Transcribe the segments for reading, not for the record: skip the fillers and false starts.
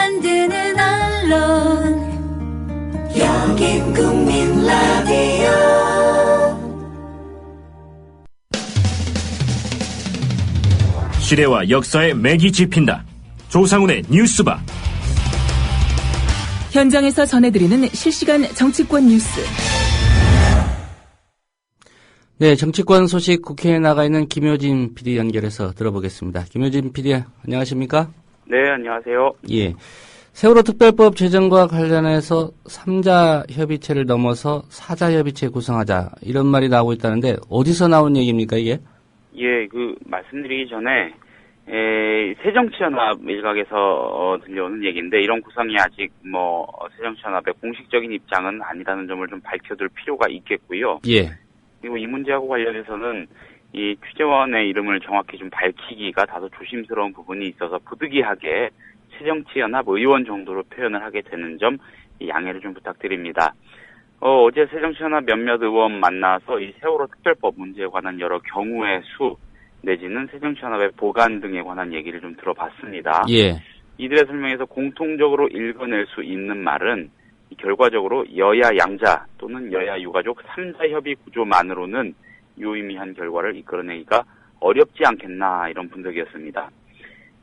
만드는 언론 여긴 국민 라디오. 시대와 역사의 맥이 짚힌다. 조상훈의 뉴스바. 현장에서 전해드리는 실시간 정치권 뉴스. 네, 정치권 소식 국회에 나가 있는 김효진 PD 연결해서 들어보겠습니다. 김효진 PD, 안녕하십니까? 네, 안녕하세요. 예. 세월호 특별법 제정과 관련해서 3자 협의체를 넘어서 4자 협의체 구성하자, 이런 말이 나오고 있다는데 어디서 나온 얘기입니까, 이게? 예, 말씀드리기 전에 새정치연합 일각에서 들려오는 얘기인데, 이런 구성이 아직 새정치연합의 공식적인 입장은 아니라는 점을 좀 밝혀둘 필요가 있겠고요. 예. 그리고 이 문제하고 관련해서는 이 취재원의 이름을 정확히 좀 밝히기가 다소 조심스러운 부분이 있어서 부득이하게 새정치연합 의원 정도로 표현을 하게 되는 점 양해를 좀 부탁드립니다. 어제 새정치연합 몇몇 의원 만나서 이 세월호 특별법 문제에 관한 여러 경우의 수 내지는 새정치연합의 보관 등에 관한 얘기를 좀 들어봤습니다. 예. 이들의 설명에서 공통적으로 읽어낼 수 있는 말은 결과적으로 여야 양자 또는 여야 유가족 3자 협의 구조만으로는 유의미한 결과를 이끌어내기가 어렵지 않겠나, 이런 분석이었습니다.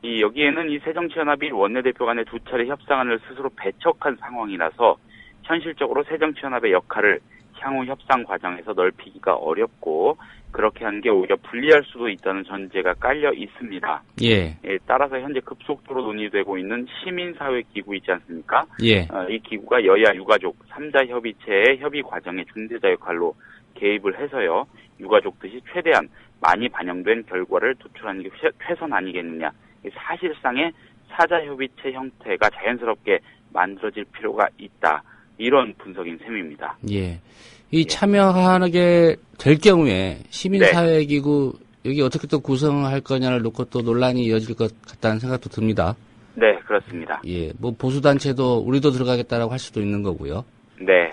여기에는 이 새정치연합이 원내대표 간의 두 차례 협상안을 스스로 배척한 상황이라서 현실적으로 새정치연합의 역할을 향후 협상 과정에서 넓히기가 어렵고, 그렇게 하는 게 오히려 불리할 수도 있다는 전제가 깔려 있습니다. 예. 따라서 현재 급속도로 논의되고 있는 시민사회 기구 있지 않습니까? 예. 이 기구가 여야 유가족 3자 협의체의 협의 과정의 중재자 역할로 개입을 해서요, 유가족 뜻이 최대한 많이 반영된 결과를 도출하는 게 최선 아니겠느냐. 사실상의 4자 협의체 형태가 자연스럽게 만들어질 필요가 있다, 이런 분석인 셈입니다. 예. 참여하게 될 경우에 시민사회기구 여기 어떻게 또 구성할 거냐를 놓고 또 논란이 이어질 것 같다는 생각도 듭니다. 네, 그렇습니다. 예, 보수단체도 우리도 들어가겠다라고 할 수도 있는 거고요. 네.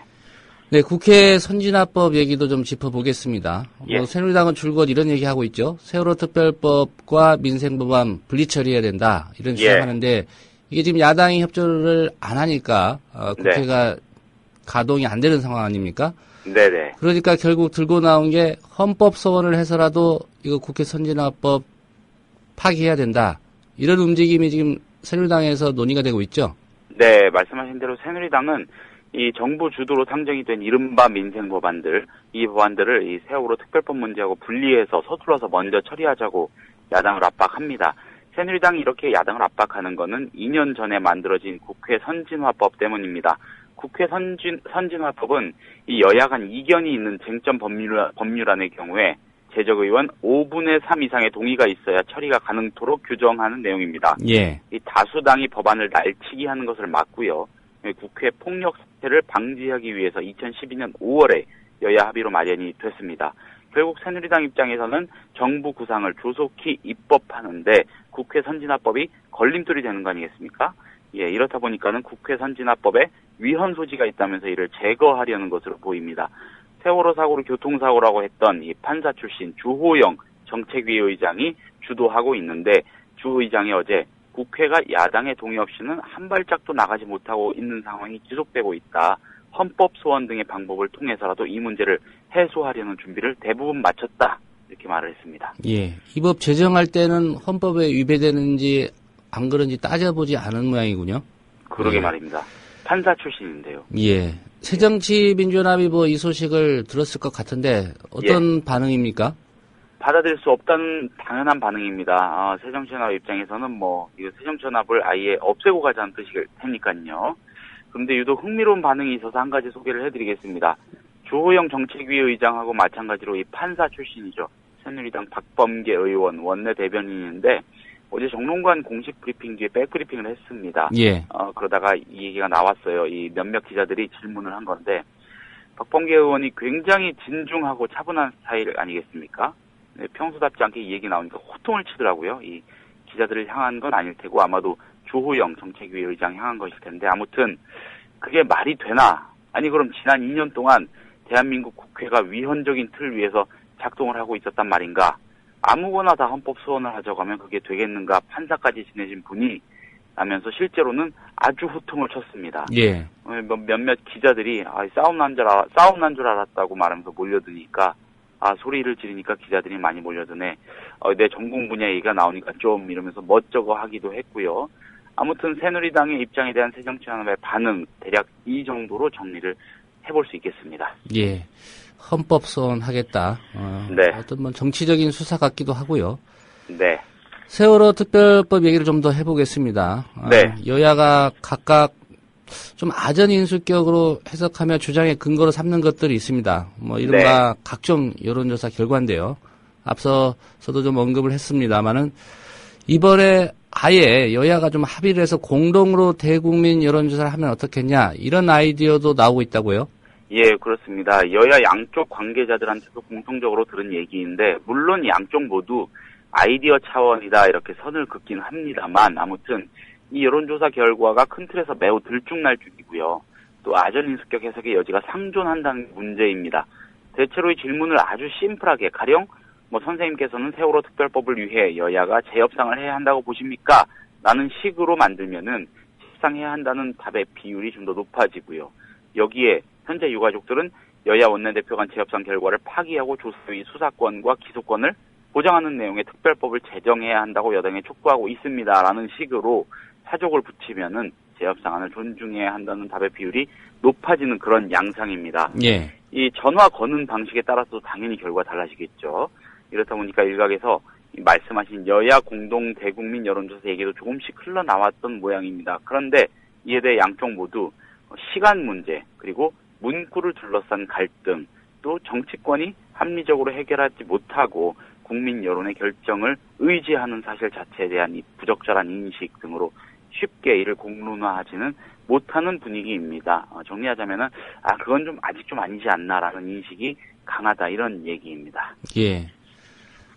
네, 국회 선진화법 얘기도 좀 짚어보겠습니다. 예. 새누리당은 줄곧 이런 얘기하고 있죠. 세월호 특별법과 민생법안 분리 처리해야 된다, 이런 주장하는데 이게 지금 야당이 협조를 안 하니까 국회가 가동이 안 되는 상황 아닙니까? 네네. 그러니까 결국 들고 나온 게 헌법 소원을 해서라도 이거 국회 선진화법 파기해야 된다, 이런 움직임이 지금 새누리당에서 논의가 되고 있죠. 네, 말씀하신 대로 새누리당은 이 정부 주도로 상정이 된 이른바 민생 법안들, 이 법안들을 이 세월호 특별법 문제하고 분리해서 서둘러서 먼저 처리하자고 야당을 압박합니다. 새누리당이 이렇게 야당을 압박하는 거는 2년 전에 만들어진 국회 선진화법 때문입니다. 국회 선진화법은 이 여야 간 이견이 있는 쟁점 법률안의 경우에 제적의원 5분의 3 이상의 동의가 있어야 처리가 가능토록 규정하는 내용입니다. 예. 이 다수당이 법안을 날치기 하는 것을 막고요, 국회 폭력 사태를 방지하기 위해서 2012년 5월에 여야 합의로 마련이 됐습니다. 결국 새누리당 입장에서는 정부 구상을 조속히 입법하는데 국회 선진화법이 걸림돌이 되는 거 아니겠습니까? 예, 이렇다 보니까는 국회 선진화법에 위헌 소지가 있다면서 이를 제거하려는 것으로 보입니다. 세월호 사고를 교통사고라고 했던 이 판사 출신 주호영 정책위 의장이 주도하고 있는데, 주 의장이 어제 국회가 야당의 동의 없이는 한 발짝도 나가지 못하고 있는 상황이 지속되고 있다, 헌법 소원 등의 방법을 통해서라도 이 문제를 해소하려는 준비를 대부분 마쳤다, 이렇게 말을 했습니다. 예, 이 법 제정할 때는 헌법에 위배되는지 안 그런지 따져보지 않은 모양이군요. 그러게 말입니다. 판사 출신인데요. 예, 새정치민주연합이 이 소식을 들었을 것 같은데 어떤 반응입니까? 받아들일 수 없다는 당연한 반응입니다. 새정치연합 입장에서는 이거 새정치연합을 아예 없애고 가자는 뜻일 테니까요. 그런데 유독 흥미로운 반응이 있어서 한 가지 소개를 해드리겠습니다. 주호영 정책위 의장하고 마찬가지로 이 판사 출신이죠. 새누리당 박범계 의원 원내 대변인인데 어제 정론관 공식 브리핑 뒤에 백브리핑을 했습니다. 예. 그러다가 이 얘기가 나왔어요. 이 몇몇 기자들이 질문을 한 건데, 박범계 의원이 굉장히 진중하고 차분한 스타일 아니겠습니까? 네, 평소답지 않게 이 얘기 나오니까 호통을 치더라고요. 이 기자들을 향한 건 아닐 테고 아마도 주호영 정책위 의장 향한 것일 텐데, 아무튼 그게 말이 되나? 아니 그럼 지난 2년 동안 대한민국 국회가 위헌적인 틀 위에서 작동을 하고 있었단 말인가? 아무거나 다 헌법 소원을 하자고 하면 그게 되겠는가? 판사까지 지내신 분이 라면서 실제로는 아주 호통을 쳤습니다. 예. 몇몇 기자들이 싸움 난 줄 알았다고 말하면서 몰려드니까 소리를 지르니까 기자들이 많이 몰려드네. 내 전공 분야 얘기가 나오니까 좀 이러면서 멋쩍어 하기도 했고요. 아무튼 새누리당의 입장에 대한 새정치연합의 반응 대략 이 정도로 정리를 해볼 수 있겠습니다. 예. 헌법소원하겠다. 네. 어떤 정치적인 수사 같기도 하고요. 네. 세월호 특별법 얘기를 좀 더 해보겠습니다. 네. 여야가 각각 좀 아전인수격으로 해석하며 주장의 근거로 삼는 것들이 있습니다. 이른바 각종 여론조사 결과인데요. 앞서서도 좀 언급을 했습니다만은 이번에 아예 여야가 좀 합의를 해서 공동으로 대국민 여론조사를 하면 어떻겠냐 이런 아이디어도 나오고 있다고요? 예, 그렇습니다. 여야 양쪽 관계자들한테도 공통적으로 들은 얘기인데 물론 양쪽 모두 아이디어 차원이다 이렇게 선을 긋긴 합니다만 아무튼 이 여론조사 결과가 큰 틀에서 매우 들쭉날쭉이고요. 또 아전인수격 해석의 여지가 상존한다는 문제입니다. 대체로 이 질문을 아주 심플하게 가령 선생님께서는 세월호 특별법을 위해 여야가 재협상을 해야 한다고 보십니까? 라는 식으로 만들면은 협상해야 한다는 답의 비율이 좀 더 높아지고요. 여기에 현재 유가족들은 여야 원내대표 간 재협상 결과를 파기하고 조사의 수사권과 기소권을 보장하는 내용의 특별법을 제정해야 한다고 여당에 촉구하고 있습니다라는 식으로 사족을 붙이면은 재협상안을 존중해야 한다는 답의 비율이 높아지는 그런 양상입니다. 예. 이 전화 거는 방식에 따라서 당연히 결과가 달라지겠죠. 이렇다 보니까 일각에서 말씀하신 여야 공동 대국민 여론조사 얘기도 조금씩 흘러나왔던 모양입니다. 그런데 이에 대해 양쪽 모두 시간 문제 그리고 문구를 둘러싼 갈등 또 정치권이 합리적으로 해결하지 못하고 국민 여론의 결정을 의지하는 사실 자체에 대한 이 부적절한 인식 등으로 쉽게 이를 공론화하지는 못하는 분위기입니다. 정리하자면은 그건 좀 아직 좀 아니지 않나라는 인식이 강하다 이런 얘기입니다. 예.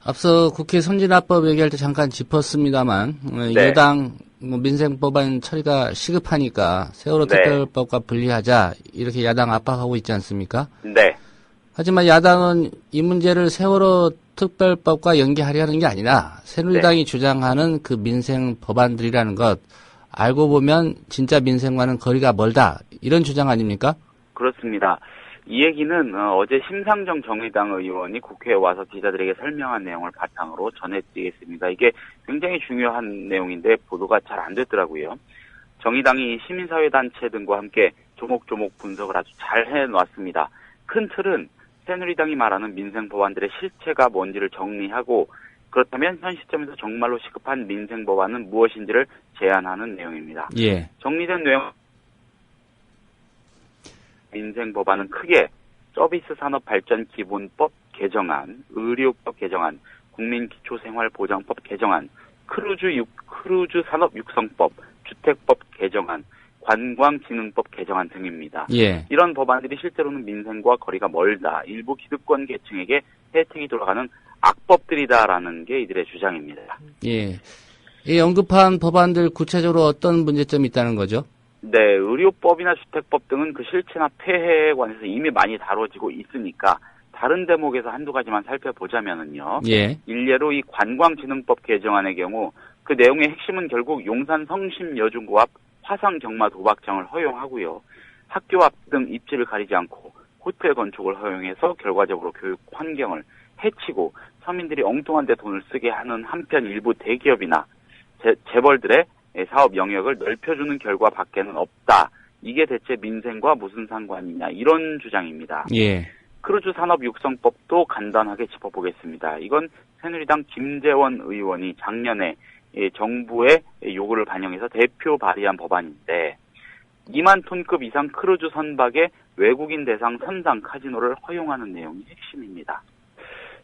앞서 국회 선진화법 얘기할 때 잠깐 짚었습니다만 네. 여당 민생법안 처리가 시급하니까 세월호 네. 특별법과 분리하자 이렇게 야당 압박하고 있지 않습니까? 네. 하지만 야당은 이 문제를 세월호 특별법과 연계하려는 게 아니라 새누리당이 주장하는 그 민생 법안들이라는 것 알고 보면 진짜 민생과는 거리가 멀다 이런 주장 아닙니까? 그렇습니다. 이 얘기는 어제 심상정 정의당 의원이 국회에 와서 기자들에게 설명한 내용을 바탕으로 전해드리겠습니다. 이게 굉장히 중요한 내용인데 보도가 잘 안 됐더라고요. 정의당이 시민사회단체 등과 함께 조목조목 분석을 아주 잘 해놨습니다. 큰 틀은 새누리당이 말하는 민생 법안들의 실체가 뭔지를 정리하고 그렇다면 현 시점에서 정말로 시급한 민생 법안은 무엇인지를 제안하는 내용입니다. 예. 정리된 내용 민생 법안은 크게 서비스산업발전기본법 개정안, 의료법 개정안, 국민기초생활보장법 개정안, 크루즈산업육성법, 주택법 개정안, 관광진흥법 개정안 등입니다. 예. 이런 법안들이 실제로는 민생과 거리가 멀다. 일부 기득권 계층에게 혜택이 돌아가는 악법들이다라는 게 이들의 주장입니다. 예. 이 언급한 법안들 구체적으로 어떤 문제점이 있다는 거죠? 네, 의료법이나 주택법 등은 그 실체나 폐해에 관해서 이미 많이 다뤄지고 있으니까 다른 대목에서 한두 가지만 살펴보자면은요. 예. 일례로 이 관광진흥법 개정안의 경우 그 내용의 핵심은 결국 용산 성심여중고 앞 화상경마 도박장을 허용하고요. 학교 앞 등 입지를 가리지 않고 호텔 건축을 허용해서 결과적으로 교육 환경을 해치고 서민들이 엉뚱한 데 돈을 쓰게 하는 한편 일부 대기업이나 재벌들의 사업 영역을 넓혀주는 결과밖에는 없다. 이게 대체 민생과 무슨 상관이냐 이런 주장입니다. 예. 크루즈 산업 육성법도 간단하게 짚어보겠습니다. 이건 새누리당 김재원 의원이 작년에 정부의 요구를 반영해서 대표 발의한 법안인데 2만 톤급 이상 크루즈 선박에 외국인 대상 선상 카지노를 허용하는 내용이 핵심입니다.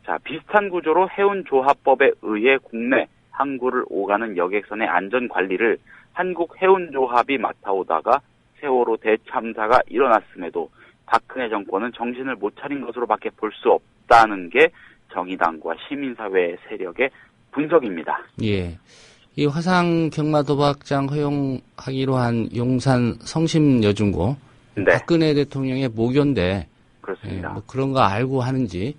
자, 비슷한 구조로 해운조합법에 의해 국내 항구를 오가는 여객선의 안전관리를 한국해운조합이 맡아오다가 세월호 대참사가 일어났음에도 박근혜 정권은 정신을 못 차린 것으로밖에 볼 수 없다는 게 정의당과 시민사회 세력의 분석입니다. 예. 이 화상 경마 도박장 허용하기로 한 용산 성심여중고 네. 박근혜 대통령의 모교인데 그렇습니다. 뭐 그런 거 알고 하는지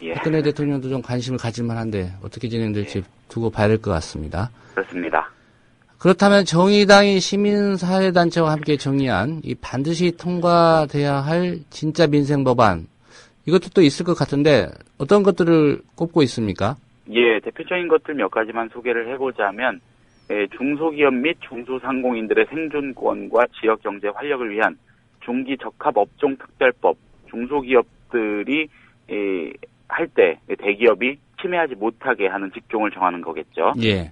예. 박근혜 대통령도 좀 관심을 가질 만한데 어떻게 진행될지 두고 봐야 될 것 같습니다. 그렇습니다. 그렇다면 정의당이 시민사회단체와 함께 정의한 이 반드시 통과돼야 할 진짜 민생 법안, 이것도 또 있을 것 같은데 어떤 것들을 꼽고 있습니까? 예, 대표적인 것들 몇 가지만 소개를 해보자면 중소기업 및 중소상공인들의 생존권과 지역경제 활력을 위한 중기적합업종특별법, 중소기업들이 할 때 대기업이 침해하지 못하게 하는 직종을 정하는 거겠죠. 예.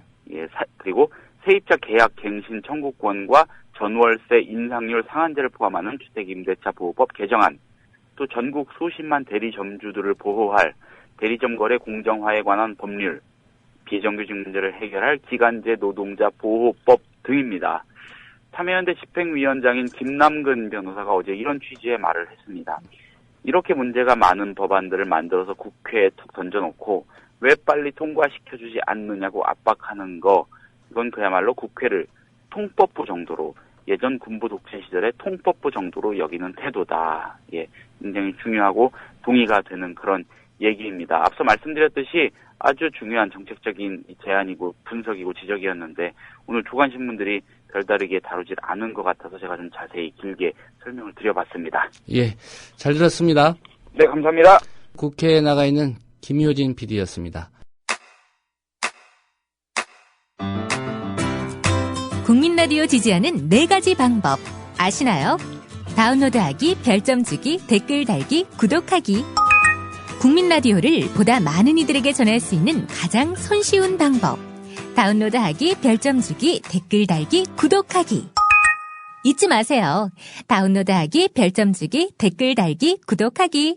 그리고 세입자 계약 갱신 청구권과 전월세 인상률 상한제를 포함하는 주택임대차 보호법 개정안, 또 전국 수십만 대리점주들을 보호할 대리점 거래 공정화에 관한 법률, 비정규직 문제를 해결할 기간제 노동자 보호법 등입니다. 참여연대 집행위원장인 김남근 변호사가 어제 이런 취지의 말을 했습니다. 이렇게 문제가 많은 법안들을 만들어서 국회에 툭 던져놓고 왜 빨리 통과시켜주지 않느냐고 압박하는 거, 이건 그야말로 국회를 통법부 정도로, 예전 군부 독재 시절의 통법부 정도로 여기는 태도다. 예, 굉장히 중요하고 동의가 되는 그런 얘기입니다. 앞서 말씀드렸듯이 아주 중요한 정책적인 제안이고 분석이고 지적이었는데 오늘 주간신문들이 별다르게 다루질 않은 것 같아서 제가 좀 자세히 길게 설명을 드려봤습니다. 예, 잘 들었습니다. 네, 감사합니다. 국회에 나가 있는 김효진 PD였습니다. 국민라디오 지지하는 4가지 방법 아시나요? 다운로드하기, 별점 주기, 댓글 달기, 구독하기. 국민라디오를 보다 많은 이들에게 전할 수 있는 가장 손쉬운 방법. 다운로드하기, 별점 주기, 댓글 달기, 구독하기. 잊지 마세요. 다운로드하기, 별점 주기, 댓글 달기, 구독하기.